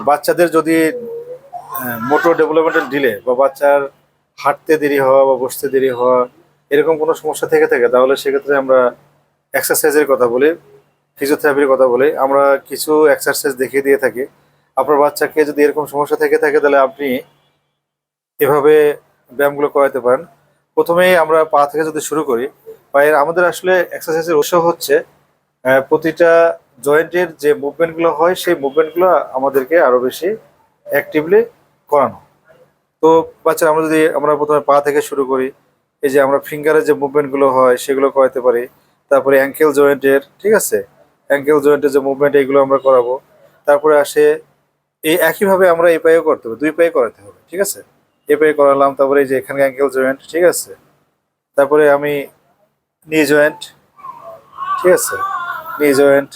বাচ্চাদের যদি motor developmental delay বা বাচ্চার হাঁটতে দেরি হওয়া বা বসতে দেরি হওয়া এরকম কোনো সমস্যা থেকে থাকে, তাহলে সেক্ষেত্রে আমরা এক্সারসাইজের কথা বলি, ফিজিওথেরাপির কথা বলি। আমরা কিছু এক্সারসাইজ দেখিয়ে দিয়ে থাকি। আপনার বাচ্চাকে যদি এরকম সমস্যা থেকে থাকে তাহলে আপনি এভাবে ব্যায়ামগুলো করাতে পারেন। প্রথমেই আমরা পা থেকে যদি শুরু করি, পায়ের আমাদের আসলে এক্সারসাইজের উৎস হচ্ছে প্রতিটা জয়েন্টের যে মুভমেন্টগুলো হয় সেই মুভমেন্টগুলো আমাদেরকে আরো বেশি অ্যাক্টিভলি করানো। তো বাচ্চারা আমরা প্রথমে পা থেকে শুরু করি। এই যে আমরা ফিঙ্গারের যে মুভমেন্টগুলো হয় সেগুলো করাতে পারি। তারপরে অ্যাঙ্কেল জয়েন্টের, ঠিক আছে, অ্যাঙ্কেল জয়েন্টের যে মুভমেন্ট এগুলো আমরা করাবো। তারপরে আসে এই একইভাবে আমরা এই পায়েও করতে হবে, দুই পায়ে করাতে হবে, ঠিক আছে। এই পায়ে করালাম, তারপরে এই যে এখানে অ্যাঙ্কেল জয়েন্ট, ঠিক আছে। তারপরে আমি নি জয়েন্ট, ঠিক আছে, নি জয়েন্ট।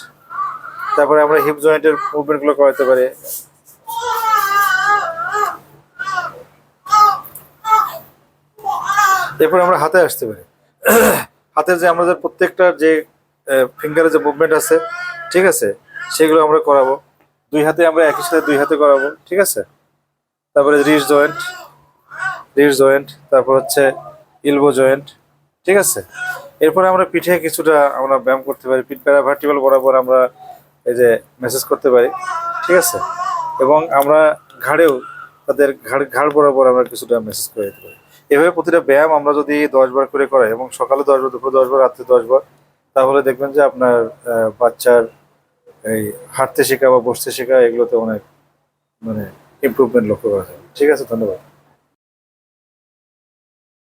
তারপরে আমরা হিপ জয়েন্টের মুভমেন্টগুলো করাতে পারি। এরপরে আমরা হাতে আসতে পারি। হাতের যে আমাদের প্রত্যেকটা যে ফিঙ্গারের যে মুভমেন্ট আছে, ঠিক আছে, সেগুলো আমরা করাবো। দুই হাতে আমরা একই সাথে দুই হাতে করাবো, ঠিক আছে। তারপরে রিস্ট জয়েন্ট, রিস্ট জয়েন্ট, তারপর হচ্ছে ইলবো জয়েন্ট, ঠিক আছে। এরপরে আমরা পিঠে কিছুটা আমরা ব্যায়াম করতে পারি। পিঠ প্যারা ভার্টিক্যাল বরাবর আমরা এই যে মেসেজ করতে পারি, ঠিক আছে। এবং আমরা ঘাড়েও তাদের ঘাড় বরাবর আমরা কিছুটা মেসেজ করে দিতে পারি। এভাবে প্রতিটা ব্যায়াম আমরা যদি 10 বার করে করাই এবং সকালে 10 বার, দুপুরে 10 বার, রাত্রে 10 বার, তাহলে দেখবেন যে আপনার বাচ্চার এই হাঁটতে শেখা বা বসতে শেখা এগুলোতে অনেক মানে ইমপ্রুভমেন্ট লক্ষ্য করা যায়। ঠিক আছে, ধন্যবাদ।